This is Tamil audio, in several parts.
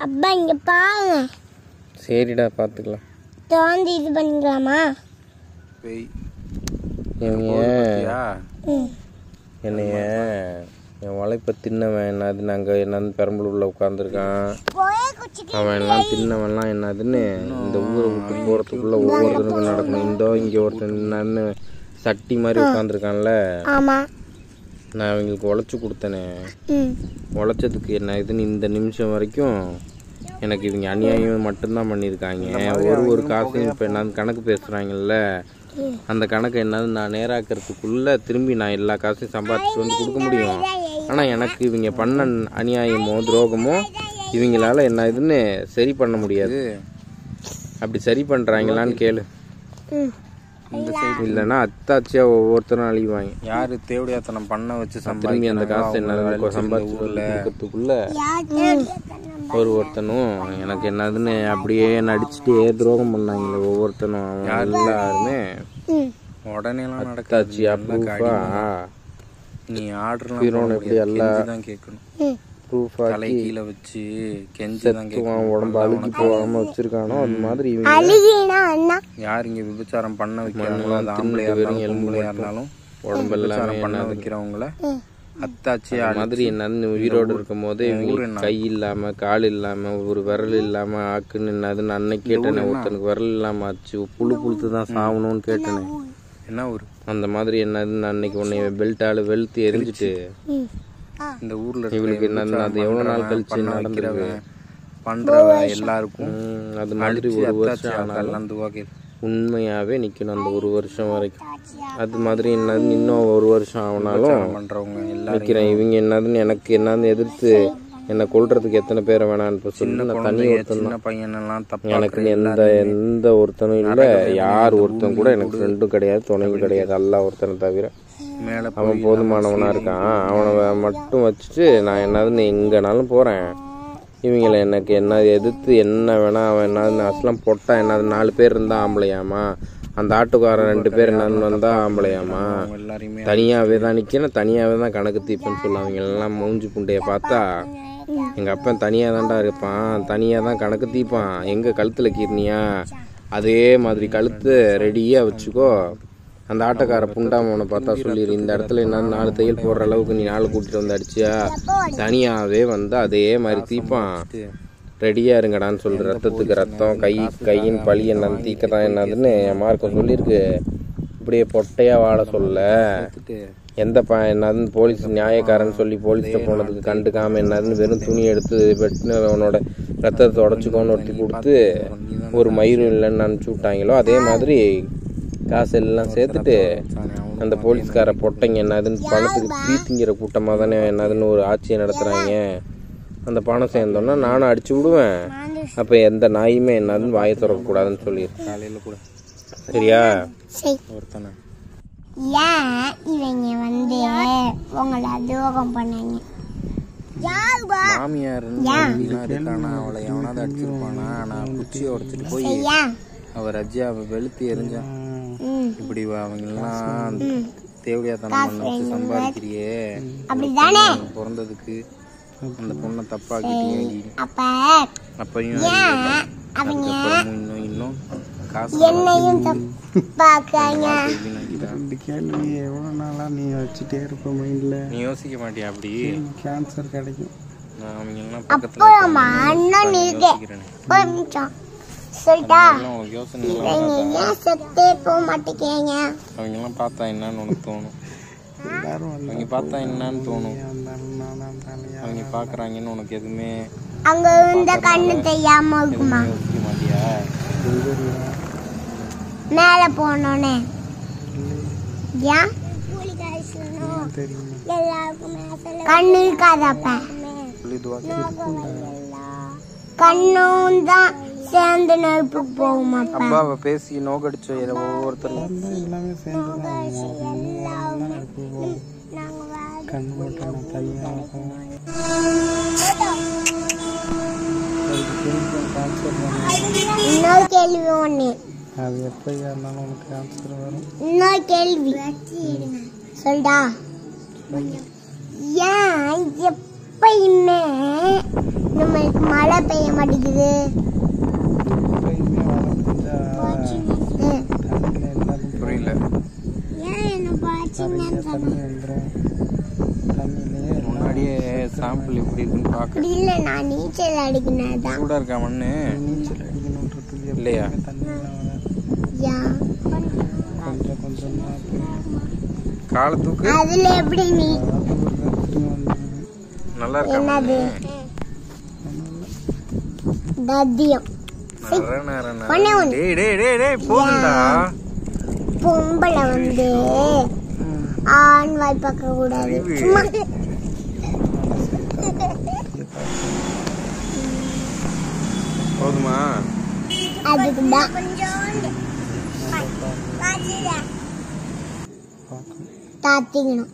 அப்பா இங்க பாருங்க. சரிடா பார்த்துக்கலாம். தோண்டி இது பண்ணிக்கலாமா? என்னைய என் உழைப்பை தின்னவன் என்னது, நாங்கள் என்னது பெரம்பலூரில் உட்காந்துருக்கான். அவன் எல்லாம் தின்னவன்லாம் என்னதுன்னு இந்த ஊரை விட்டு போகிறதுக்குள்ளே ஒவ்வொருத்தருக்கும் நடக்கணும். இங்கே ஒருத்தன் என்னன்னு சட்டி மாதிரி உட்காந்துருக்கான்ல, நான் அவங்களுக்கு உழைச்சி கொடுத்தனே. உழைச்சதுக்கு என்ன இதுன்னு இந்த நிமிஷம் வரைக்கும் எனக்கு இவங்க அநியாயம் மட்டும்தான் பண்ணியிருக்காங்க. ஒரு காசையும் இப்போ என்னது கணக்கு பேசுகிறாங்கல்ல, அந்த கணக்கை என்னது நான் நேராக்கிறதுக்குள்ளே திரும்பி நான் எல்லா காசையும் சம்பாதிச்சு வந்து கொடுக்க முடியும். ஆனால் எனக்கு இவங்க பண்ண அநியாயமோ துரோகமோ இவங்களால என்ன இதுன்னு சரி பண்ண முடியாது. அப்படி சரி பண்ணுறாங்களான்னு கேளு. இந்த சைடு இல்லைன்னா அத்தாச்சியாக ஒவ்வொருத்தரும் அழிவாங்க. யார் தேவடியாத்தனம் பண்ண வச்சு திரும்பி அந்த காசை என்ன சம்பாதிச்சுக்குள்ள ஒருத்தனும் எனக்கு என்னதுன்னு அப்படியே நடிச்சுட்டே துரோகம் பண்ணாங்களே ஒவ்வொருத்தனும். எல்லாருமே உடனேலாம் நடக்காச்சு. அப்பா நீ ஆர்டர் எப்படி எல்லாம் கேட்கணும். கீழே வச்சு கெஞ்சுவான், உடம்பு அழுகி போகாம வச்சிருக்கானோ அது மாதிரி யார் இங்க விபச்சாரம் பண்ண வைக்கிறாங்களோ, அது ஆம்பளையா இருந்தாலும் எலும்புலையா இருந்தாலும் உடம்பு எல்லாம் பண்ண வைக்கிறவங்கள அத்தாச்சி மாதிரி என்னது உயிரோடு இருக்கும் போதே கை இல்லாம கால் இல்லாம ஒரு விரல் இல்லாம ஆக்குன்னு என்னதுன்னு அன்னைக்கு கேட்டேனே. ஒருத்தனுக்கு விரல் இல்லாம ஆச்சு, புழுத்து தான் சாகணும்னு கேட்டேனே. என்ன ஒரு அந்த மாதிரி என்னதுன்னு அன்னைக்கு உன்னை பெல்ட்டால வெளுத்து எரிஞ்சிட்டு இந்த ஊர்ல இவளுக்கு என்ன அது எவ்வளவு நாள் கழிச்சு நடக்கிறவன் பண்ற எல்லாருக்கும் அது மாதிரி ஒரு வருஷம் ஆனாலும் உண்மையாவே நிக்கணும் அந்த ஒரு வருஷம் வரைக்கும். அது மாதிரி என்னது இன்னும் ஒரு வருஷம் ஆனாலும் பண்றவங்க நிக்கிறேன். இவங்க என்னதுன்னு எனக்கு என்னன்னு எதிர்த்து என்னை கொல்றதுக்கு எத்தனை பேரை வேணான்னு சொல்லி நான் தனி ஒருத்தன் பையனெல்லாம் எனக்கு எந்த ஒருத்தனும் இல்லை. யார் ஒருத்தன் கூட எனக்கு ஃப்ரெண்டும் கிடையாது, துணையும் கிடையாது. எல்லா ஒருத்தனை தவிர அவன் போதுமானவனா இருக்கான். அவனை மட்டும் வச்சுட்டு நான் என்னதுன்னு எங்கனாலும் போறேன். இவங்களை எனக்கு என்ன எதிர்த்து என்ன வேணா அவன் என்னது அசலாம் பொட்டா என்னது 4 பேர் இருந்தா ஆம்பளையாமா, அந்த ஆட்டுக்காரன் 2 பேர் என்னன்னு வந்தா ஆம்பளையாமா, தனியாவே தான் நிக்கணும், தனியாவே தான் கணக்கு தீப்பன்னு சொல்லுவாங்க. எல்லாம் மூஞ்சி புண்டைய பார்த்தா எங்க அப்பன் தனியா தான்டா இருப்பான், தனியா தான் கணக்கு தீப்பான். எங்க கழுத்துல கீர்னியா அதே மாதிரி கழுத்து ரெடியா வச்சுக்கோ. அந்த ஆட்டக்கார புண்டாமனை பார்த்தா சொல்லிடு, இந்த இடத்துல என்ன 4 தையல் போடுற அளவுக்கு நீ 4 கூட்டிட்டு வந்து அடிச்சியா, தனியாவே வந்து அதே மாதிரி தீப்பான், ரெடியா இருங்கடான்னு சொல்லு. ரத்தத்துக்கு ரத்தம், கையின் பழி என்னன்னு தீக்கதான் என்னதுன்னு என் மார்க்கம் சொல்லியிருக்கு. இப்படியே பொட்டையா வாழ சொல்ல எந்த என்னதுன்னு போலீஸ் நியாயக்காரன்னு சொல்லி போலீஸ்கிட்ட போனதுக்கு கண்டுக்காம என்னதுன்னு வெறும் துணி எடுத்து வெட்டினு அவனோட ரத்தத்தை உடச்சிக்கோன்னு ஒருத்தி கொடுத்து ஒரு மயிரும் இல்லைன்னு அனுப்பிச்சி விட்டாங்களோ, அதே மாதிரி காசு எல்லாம் சேர்த்துட்டு அந்த போலீஸ்கார பொட்டைங்க என்னதுன்னு பணத்துக்கு பீத்திங்கிற கூட்டமாக தானே என்னதுன்னு ஒரு ஆட்சியை நடத்துகிறாங்க. அந்த பணம் சேர்ந்தோன்னா நானும் அடிச்சு விடுவேன். அப்போ எந்த நாயுமே என்னதுன்னு வாயை திறக்கக்கூடாதுன்னு சொல்லிடுறேன் காலையில் கூட. சரியா? ஒருத்தனை இவங்க வந்து உங்களை துரோகம் பண்ணாங்க. மாமியார் இருக்கானா, அவளை எவனாவது அடிச்சிருப்பானா, நான் குச்சியை உடைச்சிட்டு போய் அவர் ரஜியாவை வெளுத்து எரிஞ்சான். இப்படி அவங்கெல்லாம் தேவடியாத்தனம் பண்ண வச்சு சம்பாதிக்கிறியே, பிறந்ததுக்கு அந்த பொண்ணை தப்பாக்கிட்டீங்க. அப்பையும் இன்னும் காசு கேள்வி எவ்வளோ நாளா நீ வச்சுட்டே இருப்ப மைண்ட்ல, நீ யோசிக்க மாட்டியா? அப்படி கேன்சர் கிடைக்கும். நான் அவங்கெல்லாம் பக்கத்துல அவங்கெல்லாம் பார்த்தா என்னன்னு உனக்கு தோணும்? அவங்க பார்த்தா என்னன்னு தோணும்? அவங்க பாக்குறாங்கன்னு உனக்கு எதுவுமே அங்க இருந்த கண்ணு தெரியாம இருக்குமா? யோசிக்க மாட்டியா? மேல போனோனே கண்ணு இருக்காதப்ப கண்ணும் தான் சேர்ந்து நெருப்புக்கு போகுமா? அப்பாவை பேசி நோக்கடிச்ச ஒவ்வொருத்தரும் எல்லாமே இன்னொரு கேள்வி ஒண்ணு, அது எப்படியா இருந்தாலும் உனக்கு ஆன்சர் வரும். இன்னொரு கேள்வி சொல்டா. ஏன் எப்ப எப்பயுமே நம்மளுக்கு மழை பெய்ய மாட்டேங்குது. புரியல. ஏன் என்ன பாய்ச்சிங்க? முன்னாடியே சாம்பிள் எப்படி இருக்குன்னு பார்க்க. அப்படி இல்லை, நான் நீச்சல் அடிக்கணும் தான். கூட இருக்கா மண்ணு இல்லையா? காலத்துக்கு அதுல எப்படி நீ நல்லா இருக்கா? என்னது தத்தியம் பொம்பளை வந்து ஆண் வாய் பார்க்க கூடாது. சும்மா போதுமா? அதுக்குதான் தாத்திக்கணும்.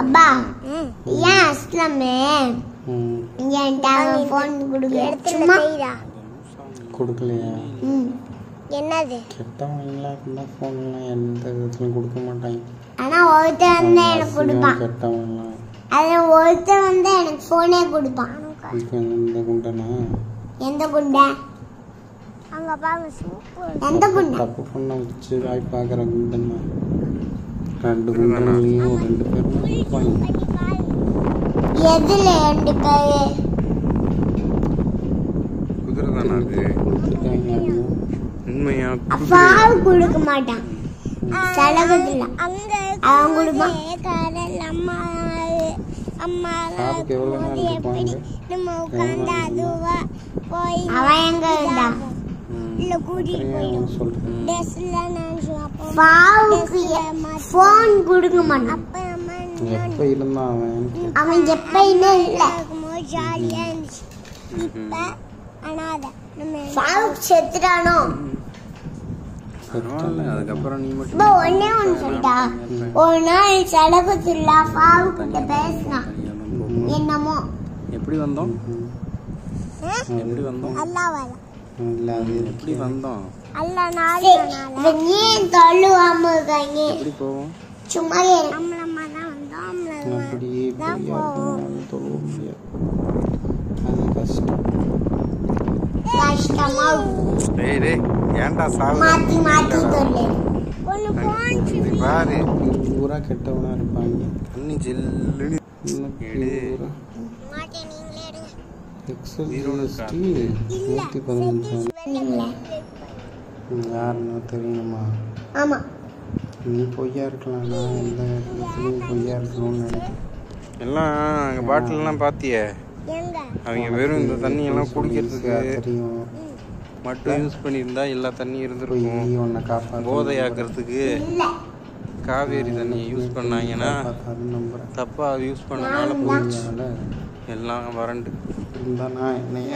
அப்பா ஏன் அஸ்லாமே என்கிட்ட போன் கொடுக்கல? கொடுக்கலையா? என்னது கெட்டவங்களா இருந்தா போன்லாம் எந்த விதத்துலையும் கொடுக்க மாட்டாங்க. ஆனா ஒருத்தர் வந்து எனக்கு கொடுப்பான். கெட்டவங்களாம் அது ஒருத்தர் வந்து எனக்கு போனே கொடுப்பான். இந்த குண்டனா? எந்த குண்டை? அங்க பாருங்க சூப்பர். எந்த குண்டை? தப்பு பண்ண வச்சு வாய் பார்க்குற குண்டனா? 2 குண்டனையும் 2 பேரும் கொடுப்பாங்க. எதுல 2 பேர்? குதிரை தானே அது? கொடுத்துருக்காங்க. உண்மையா? பால் கொடுக்க மாட்டான். சலகத்துல அவன் கொடுப்பான். பாப்புக்கு எவ்வளோ நாள் இருப்பாங்க? அவன் எங்க இருந்தா போன் கொடுக்க மாட்டான். எப்ப இருந்தான் அவன் எப்பயுமே இல்ல. செத்துட்டானோ? அதுக்கப்புறம் நீ மட்டும் ஒன்னே ஒன்னு சொல்லிட்டா. ஒரு நாள் சடகுத்துல பாவுக்கிட்ட பேசினான். என்னமோ எப்படி வந்தோம்? எப்படி வந்தோம்? எப்படி வந்தோம்? ஏன் தள்ளுவாம இருக்காங்க? எப்படி போவோம்? சும்மா அப்படியே தொழுவ முடியாது. அது கஷ்டம். கஷ்டமா டேய் டேய் ஏன்டா சாவு? மாத்தி மாத்தி சொல்லு. பாரு பூரா கெட்டவனா இருப்பாங்க. தண்ணி ஜில்லுன்னு யாருன்னா தெரியுமா? ஆமா நீ பொய்யா இருக்கலாம். நான் எந்த இடத்துலையும் பொய்யா இருக்கணும்னு நினைக்கிறேன். எல்லாம் அங்கே பாட்டிலெலாம் பார்த்தியே? அவங்க வெறும் இந்த தண்ணியெல்லாம் குடிக்கிறதுக்கு தெரியும் மட்டும் யூஸ் பண்ணியிருந்தா எல்லா தண்ணியும் இருந்திருக்கும். ஒன்றை காப்பாற்ற போதையாக்குறதுக்கு காவேரி தண்ணியை யூஸ் பண்ணாங்கன்னா தப்பா யூஸ் பண்ணனால போயிடுச்சு. எல்லாம் வறண்டு இருந்தால் நான் என்னைய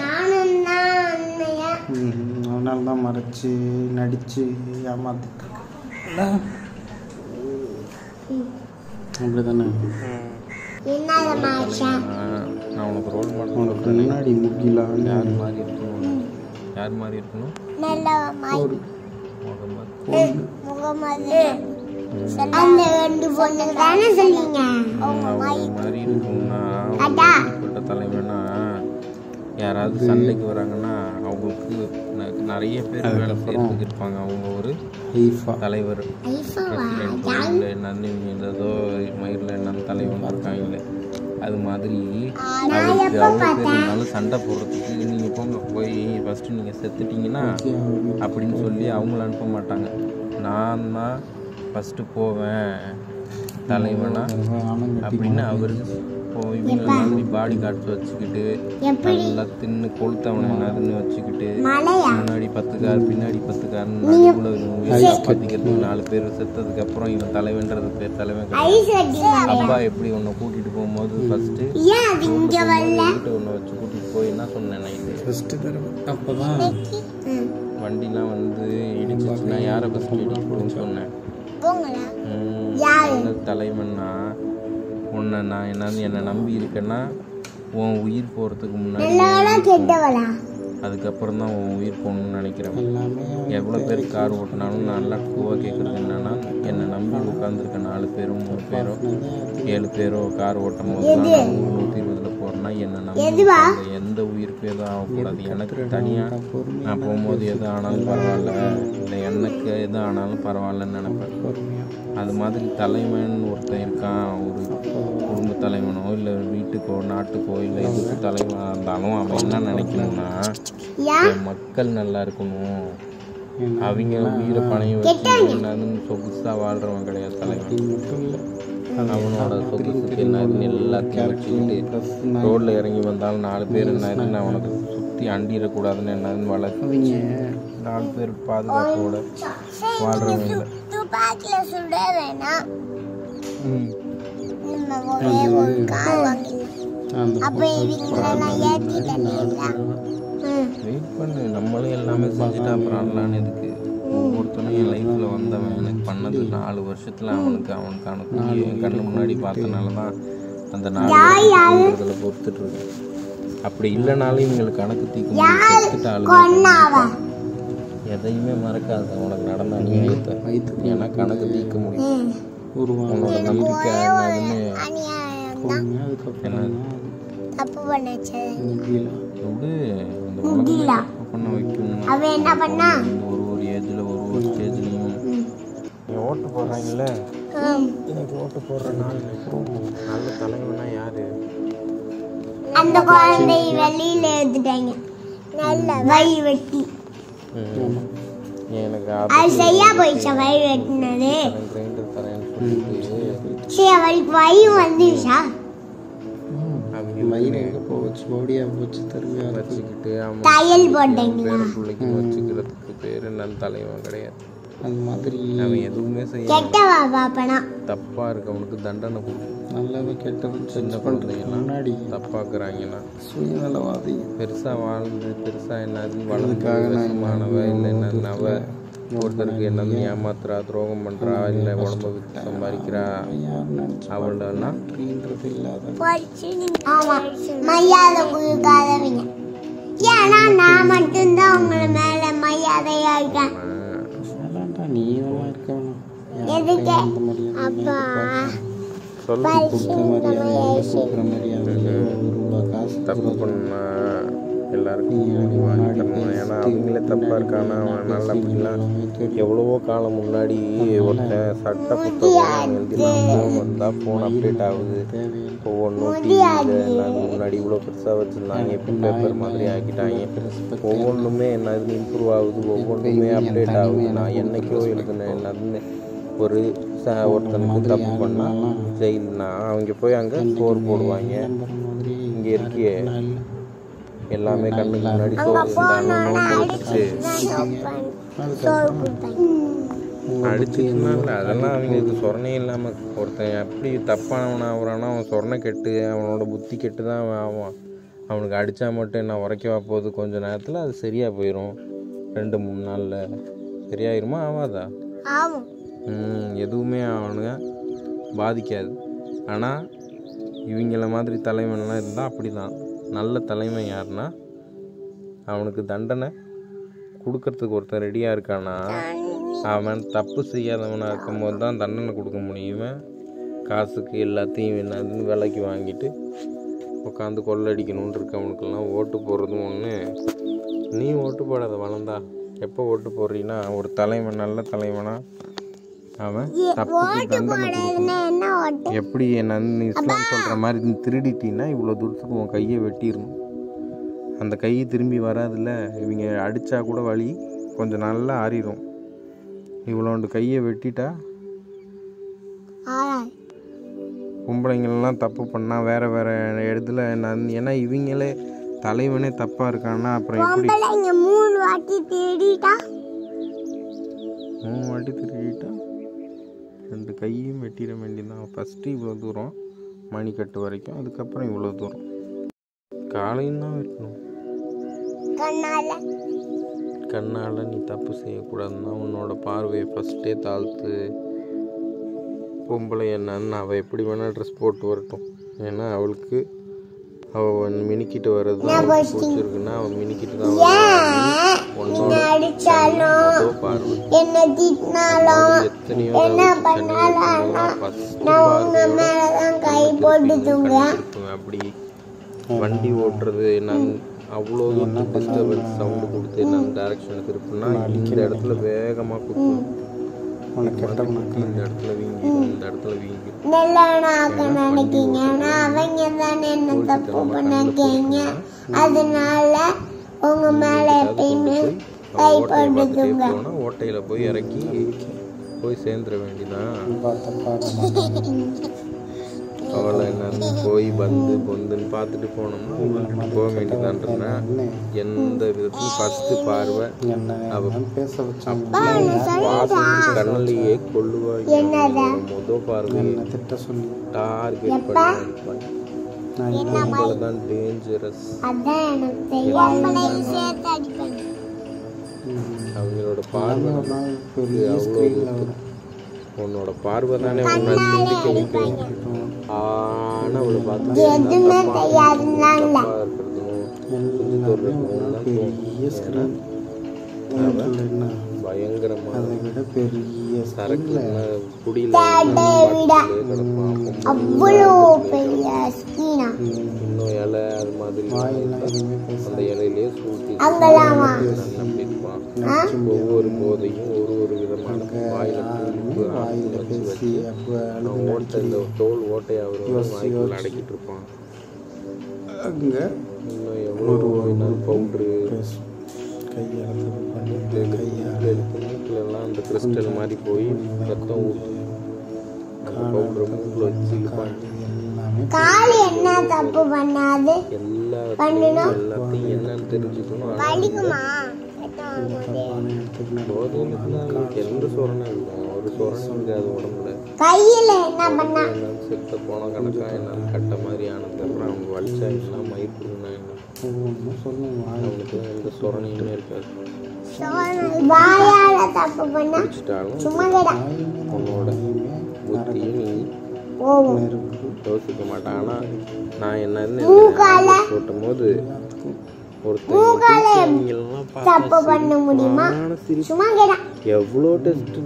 அதனால தான் மறைச்சி நடித்து ஏமாத்திட்டு இருக்கேன். அப்படி தானே? நான் உனக்கு ரோல் மாடல். உனக்கு முன்னாடி முக்கிலாம் யார் மாதிரி இருக்கணும்? யார் மாதிரி இருக்கணும்? அந்த 2 பொண்ணு தானே சொல்லுங்க. மாதிரி இருக்கணும்னா தலைவனா யாராவது சண்டைக்கு வராங்கன்னா அவங்களுக்கு நிறைய பேர் வேலை செய்யறதுக்கு இருப்பாங்க. அவங்க ஒரு தலைவர், பிரசிடென்ட், என்னன்னு ஏதோ மயிரில் என்னன்னு தலைவன் இருக்காங்களே, அது மாதிரி அவருக்கு இருந்தாலும் சண்டை போடுறதுக்கு நீங்கள் போங்க போய் ஃபஸ்ட்டு நீங்கள் செத்துட்டீங்கன்னா அப்படின்னு சொல்லி அவங்கள அனுப்ப மாட்டாங்க. நான் தான் ஃபஸ்ட்டு போவேன் தலைவனா அப்படின்னு அவருக்கு போய் மாதிரி பாடி கார்ட்ஸ் வச்சுக்கிட்டு நல்லா தின்னு கொளுத்தவனதுன்னு வச்சுக்கிட்டு முன்னாடி 10 கார் பின்னாடி 10 கார்னு காப்பாற்றிக்கிறதுக்கு 4 பேர் செத்ததுக்கு அப்புறம் இவன் தலைவன்றது பேர் தலைவன். அப்பா எப்படி உன்னை கூட்டிட்டு போகும்போது ஃபர்ஸ்ட் ஒன்றை வச்சு கூட்டிட்டு போய் என்ன சொன்னேன் நைட்டு? அப்போதான் வண்டிலாம் வந்து இடிச்சிச்சுன்னா யாரை ஃபர்ஸ்ட் இடிக்கணும்னு சொன்னேன். தலைவன்னா உன்னை நான் என்னன்னு என்னை நம்பி இருக்கேன்னா உன் உயிர் போகிறதுக்கு முன்னாடி அதுக்கப்புறம் தான் உன் உயிர் போகணும்னு நினைக்கிறேன். எல்லாமே எவ்வளோ பேர் கார் ஓட்டினாலும் நல்லா டூவாக கேட்குறது என்னென்னா, என்னை நம்பி உட்காந்துருக்க 4 பேரோ 3 பேரோ 7 பேரோ கார் ஓட்டும் போது தான் 120ல் போகிறேன்னா என்னை நம்பி எந்த உயிருக்கு எதுவும் ஆகக்கூடாது. எனக்கு தனியாக நான் போகும்போது எது ஆனாலும் பரவாயில்ல, இல்லை எனக்கு எது ஆனாலும் பரவாயில்லன்னு நினைப்பேன். அது மாதிரி தலைவன் ஒருத்தன் இருக்கான், ஒரு குடும்ப தலைவனோ இல்லை வீட்டுக்கோ நாட்டுக்கோ இல்லை எதுக்கு தலைவனாக இருந்தாலும் அவன் என்ன நினைக்கணும்னா, மக்கள் நல்லா இருக்கணும், அவங்க உயிரை பணையம் வச்சு என்னதுன்னு சொகுசாக வாழ்கிறவன் கிடையாது தலைவன். அவனோட சொகுசுக்கு என்னதுன்னு எல்லாத்தையும் வச்சுக்கிட்டு ரோட்டில் இறங்கி வந்தாலும் 4 பேர் என்னதுன்னு அவனுக்கு சுற்றி அண்டிடக்கூடாதுன்னு என்னதுன்னு வளர்த்து 4 பேர் பாதுகாப்போட வாழ்கிறவங்க இல்லை. வெயிட் பண்ணு, நம்மளே எல்லாமே செஞ்சுட்டு அப்புறம் ஆடலான்னு எதுக்கு? ஒவ்வொருத்தனும் என் லைஃப்பில் வந்தவன் எனக்கு பண்ணது 4 வருஷத்தில் அவனுக்கான கூலியை என் கண்ணு முன்னாடி பார்த்தனால தான் அந்த 4 வருஷத்தில் பொறுத்துட்டு இருக்கேன். அப்படி இல்லைனாலும் இவங்களுக்கு கணக்கு தீக்க முடியும். எதையுமே மறக்காது உனக்கு நடந்த அநியாயத்தை, ஏன்னா கணக்கு தீர்க்க முடியும். உன்னோட நம்பிக்கை என்னதுன்னு பண்ண வைக்கணும். ஒரு ஏஜில் ஒரு ஸ்டேஜ்லையும் ஓட்டு போடுறாங்கல்ல, எனக்கு ஓட்டு போடுற நாள் நல்ல தலைவனா யாரு? அந்த குழந்தை வெளியில எடுத்துட்டாங்க, நல்ல வழி வெட்டி எனக்கு அது சரியா போயிடுச்சா? வழி வெட்டினது கிரைண்டர் தரேன்னு சொல்லிட்டு சரி, அவளுக்கு வழி வந்துச்சா? மயில் எங்கே போச்சு, ஓடியா போச்சு, திரும்பி வச்சுக்கிட்டு தையல் போட்டீங்களா? பிள்ளைக்கு வச்சுக்கிறதுக்கு பேர் என்னன்னு தலைவன் கிடையாது. அந்த மாதிரி அவன் எதுவுமே செய்ய கெட்டவா பாப்பனா தப்பா இருக்கவனுக்கு தண்டனை கொடுக்கும். நல்லது கெட்டது சின்ன குழந்தைங்கலாம் முன்னாடி தப்பாக்குறாங்கன்னா சுயநலவாதி பெருசா வாழ்ந்து பெருசா என்னது வளர்ந்துக்காகமானவ இல்லை என்னவ ஒருத்தருக்கு என்னது ஏமாத்துறா, துரோகம் பண்றா, இல்லை உடம்ப விட்டு சம்பாதிக்கிறா, அவளெல்லாம் ஆமா மரியாதை கொடுக்காதவங்க. ஏன்னா நான் மட்டும்தான் உங்களை மேல மரியாதையா இருக்கேன். நீ இருக்க எதுக்கு அப்பா தப்பு பண்ணா எல்லாருக்கும் ஏன்னா அவங்களே தப்பா இருக்கானா நல்லா அப்படிலாம் எவ்வளவோ காலம் முன்னாடி ஒருத்தன் சட்ட புத்தகம் எழுதினாலும் வந்தா ஃபோன் அப்டேட் ஆகுது. ஒவ்வொன்றும் டிவியில் முன்னாடி இவ்வளோ பெருசாக வச்சுருந்தாங்க, இப்போ பேப்பர் மாதிரி ஆக்கிட்டாங்க. ஒவ்வொன்றுமே என்னது இம்ப்ரூவ் ஆகுது, ஒவ்வொன்றுமே அப்டேட் ஆகுது. நான் என்னைக்கோ எழுதுனேன் என்னதுன்னு ஒருத்தனுக்கு தப்பு பண்ணால் ஜெயில்னா அவங்க போய் அங்கே ஸ்கோர் போடுவாங்க. இங்கே இருக்கியே எல்லாமே கண்ணுக்கு முன்னாடி அடிச்சுக்கனால அதெல்லாம் அவங்களுக்கு சொரணே இல்லாமல் ஒருத்தன் எப்படி தப்பானவன் ஆகுறான்னா அவன் சொரணை கெட்டு அவனோட புத்தி கெட்டு தான் அவன் ஆவான். அவனுக்கு அடித்தா மட்டும் என்ன உரைக்கவா போகுது, கொஞ்சம் நேரத்தில் அது சரியாக போயிடும். 2-3 நாளில் சரியாயிருமா ஆகாதா? எதுவுமே அவனுங்க பாதிக்காது. ஆனால் இவங்கள மாதிரி தலைவன்லாம் இருந்தால் அப்படி தான். நல்ல தலைவன் யாருன்னா அவனுக்கு தண்டனை கொடுக்கறதுக்கு ஒருத்தன் ரெடியாக இருக்கானா அவன் தப்பு செய்யாதவனாக இருக்கும்போது தான் தண்டனை கொடுக்க முடியும். காசுக்கு எல்லாத்தையும் என்னதுன்னு விலைக்கு வாங்கிட்டு உட்காந்து கொள்ளடிக்கணும்னு இருக்கவனுக்கெல்லாம் ஓட்டு போடுறதும் ஒன்று. நீ ஓட்டு போடாத வளர்ந்தா எப்போ ஓட்டு போடுறீன்னா ஒரு தலைவன் நல்ல தலைவனா அவன் தப்புக்கு தண்டனை கொடுக்கணும். எப்படி என்னன்னு இஸ்லாம் சொல்கிற மாதிரி நீ திருடிட்டீன்னா இவ்வளோ தூரத்துக்கு உன் கையை வெட்டிடணும். அந்த கையை திரும்பி வராதுல்ல, இவங்க அடித்தா கூட வலி கொஞ்சம் நல்லா ஆறிடும். இவ்வளோண்டு கையை வெட்டிட்டா பொம்பளைங்கள்லாம் தப்பு பண்ணால் வேறு வேறு இடத்துல ஏன்னா இவங்களே தலைவனே தப்பாக இருக்கான்னா அப்புறம் எப்படி 3 வாட்டி திருடிட்டா 2 கையும் வெட்டிட வேண்டியதான். ஃபஸ்ட்டு இவ்வளோ தூரம் மணிக்கட்டு வரைக்கும், அதுக்கப்புறம் இவ்வளோ தூரம் காலையும் தான் வெட்டணும். கண்ணால் நீ தப்பு செய்யக்கூடாதுன்னா உன்னோட பார்வையை ஃபஸ்ட்டே தாழ்த்து. பொம்பளை என்னன்னு அவள் எப்படி வேணால் ட்ரெஸ் போட்டு வரட்டும், ஏன்னா அவளுக்கு அவன் மினிக்கிட்டு வர்றது தான் பிடிச்சிருக்குன்னா அவன் மினிக்கிட்டு தான் என்ன திட்டினாலும் என்ன பண்ணாலும் நான் உங்க மேலதான் கை போட்டு தூங்குறேன். அப்படி வண்டி ஓட்டுறது நான் அவ்வளோ டிஸ்டர்பன்ஸ் சவுண்டு கொடுத்து நான் டைரக்ஷன் திருப்பினா இந்த இடத்துல வேகமாக குத்தும், இந்த இடத்துல வீங்கி இந்த இடத்துல வீங்கி நினைக்கீங்க. அவங்க தானே என்ன தப்பு பண்ணீங்க, அதனால உங்க மேல எப்பயுமே கை போட்டு தூங்க. ஓட்டையில போய் இறக்கி போய் சேர்ந்துட வேண்டியதான். அவளை என்ன போய் வந்து பொந்துன்னு பார்த்துட்டு போனோம்னா போக வேண்டியதான்றா எந்த விதத்துலையும் ஃபர்ஸ்ட் பார்வை கண்ணிலேயே கொள்ளுவாங்க. முதல் பார்வை டார்கெட் பண்ணி தான் டேஞ்சரஸ். அவங்களோட பார்வை அவ்வளோ உன்னோட பார்வை தானே உன்னை சிந்திக்க வைக்கும். ஆனா அவளை பார்த்து பயங்கரமா சரக்கு குடியில இன்னும் இலை அது மாதிரி அந்த இலையிலேயே சூட்டி அப்படி இருப்பான். ஒவ்வொரு போதையும் ஒரு ஒரு விதமான வாயில வச்சு ஓட்டை இந்த தோல் ஓட்டையை அவர் வாய்க்குள்ள அடக்கிட்டு இருப்பான். இன்னும் எவ்வளோ பவுட்ரு மூக்கிலெல்லாம் அந்த கிறிஸ்டல் மாதிரி போய் ரத்தம் ஊற்றும். அந்த பவுடரை மூக்கில் வச்சு என்ன தப்பு பண்ணாது எல்லாத்தையும் என்னன்னு தெரிஞ்சுக்கணும். எந்த சொரணம் இல்லை, ஒரு சொரணம் இருக்காது உடம்புல. கையில என்ன பண்ணா செத்த போன கணக்கா என்னன்னு கட்ட மாதிரி ஆனதுக்கப்புறம் அவங்க வலிச்சா என்ன மயிர் புடுங்கினா என்ன அவனுக்கு எந்த சொரணையுமே இருக்காது. உன்னோட புத்தியும் நீ யோசிக்க மாட்டான். ஆனா நான் என்னன்னு போட்டும் போது எவ்வளோ டெஸ்ட்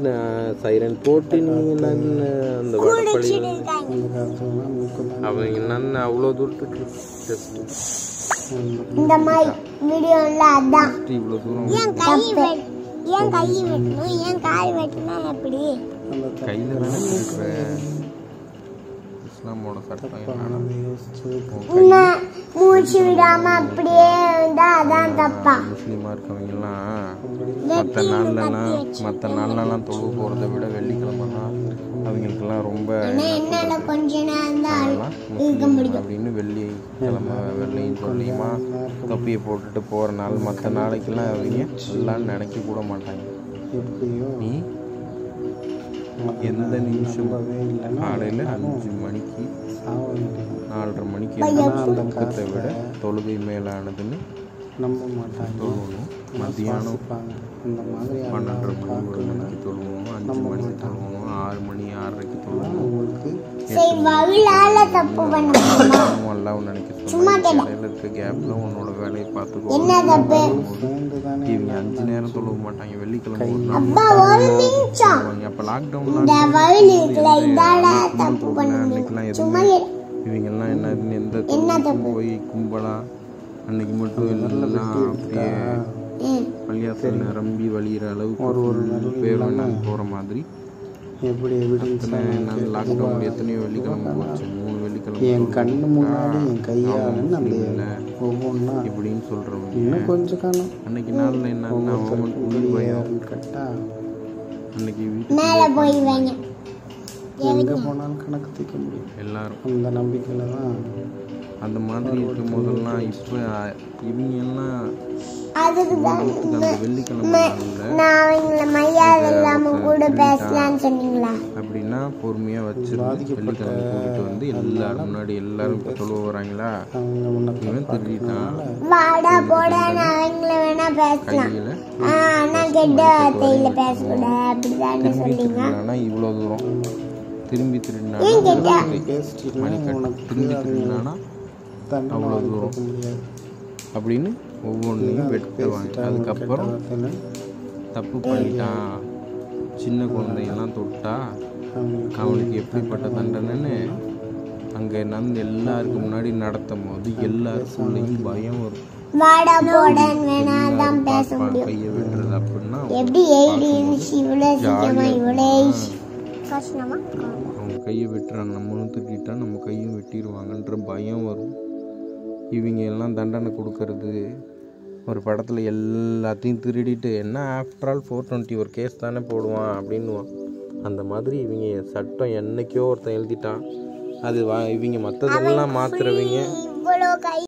சைரன் போட்டு நீ என்னன்னு அந்த வடப்பள்ளி அவங்க என்னன்னு அவ்வளோ தூரத்துக்கு டெஸ்ட் இந்த மாதிரி வீடியோல அதான் இவ்வளோ தூரம் ஏன் கை வெட்டணும் ஏன் கால் வெட்டினா எப்படி கையில் தானே இருக்கிற இஸ்லாமோட சட்டம் மூச்சு விடாம அப்படியே இருந்தா அதான் தப்பா. முஸ்லீமா இருக்கவங்கலாம் மற்ற நாள்லாம் தொழுவு போகிறத விட வெள்ளிக்கிழமைலாம் அவங்களுக்கெல்லாம் ரொம்ப கொஞ்ச நேரம் தான் இருக்க முடியும் அப்படின்னு வெள்ளையும் சொல்லியுமா தொப்பியை போட்டுட்டு போகிற நாள் மற்ற நாளைக்கெல்லாம் அவங்க எல்லாம் நினைக்க கூட மாட்டாங்க. நீ எந்த நிமிஷம் காலையில் 5 மணிக்கு 4:30 மணிக்கு அந்த பக்கத்தை விட தொழுகை மேலானதுன்னு நம்ப மாட்டாங்க. தொழுவணும். மத்தியானம் 12:30 மணிக்கு தொழுவணும், 5 மணிக்கு தொழுவணும், 6 மணி 6:30க்கு தொழுவணும். உங்களுக்கு எல்லாம் நினைக்க இருக்க கேப்ல உன்னோட வேலையை பார்த்துக்கோ. இவங்க 5 நேரம் தொழுவ மாட்டாங்க. வெள்ளிக்கிழமை ஒரு நாள் அப்ப லாக்டவுன்லாம் அன்னைக்கெல்லாம் எதுவுமே இவங்கெல்லாம் என்ன எந்த போய் கும்பலா அன்னைக்கு மட்டும் எல்லாம் அப்படியே பள்ளியாசல் நிரம்பி வழிகிற அளவுக்கு ஒரு போற மாதிரி எப்படி லாக்டவுன் எத்தனையோ வெள்ளிக்கிழமை போச்சு. 3 வெள்ளிக்கிழமை என் கண்ணு முன்னாடி என் கையால ஒவ்வொன்றா இப்படின்னு சொல்றவங்க இன்னும் கொஞ்சம் காணும். அன்னைக்கு நாள்ல என்னன்னா கட்டா அன்னைக்கு மேல போய் வைங்க எங்க போனாலும் கணக்கு தீக்க முடியும். எல்லாரும் அந்த நம்பிக்கையில தான் அந்த மாதிரி இருக்கும் போதெல்லாம் இப்போ இவங்க எல்லாம் அப்படின்னா பொறுமையா வச்சு வெள்ளிக்கிழமை கூட்டிட்டு வந்து எல்லாரும் முன்னாடி எல்லாரும் தொழுவ வராங்களா இவன் திருடிட்டான் இவ்வளோ தூரம் திரும்பி திருடினா திரும்பி திருடினானா அவ்வளோ தூரம் அப்படின்னு ஒவ்வொன்றையும் வெட்டுவாங்க. அதுக்கப்புறம் தப்பு பண்ணிட்டான், சின்ன குழந்தையெல்லாம் தொட்டா அவனுக்கு எப்படிப்பட்ட தண்டனைன்னு அங்கே நடந்து எல்லாருக்கும் முன்னாடி நடத்தும் போது எல்லாருக்குள்ளேயும் பயம் வரும். கையை வெட்டுறது அப்படின்னா அவங்க கையை வெட்டுறாங்க, நம்மளும் திட்டா நம்ம கையும் வெட்டிடுவாங்கன்ற பயம் வரும். இவங்க எல்லாம் தண்டனை கொடுக்கறது ஒரு படத்தில் எல்லாத்தையும் திருடிட்டு என்ன ஆஃப்டர் ஆல் 420 ஒரு கேஸ் தானே போடுவான் அப்படின்வான். அந்த மாதிரி இவங்க சட்டம் என்னைக்கோ ஒருத்தன் எழுதிட்டான். அது இவங்க மற்றதெல்லாம் மாத்துறவங்க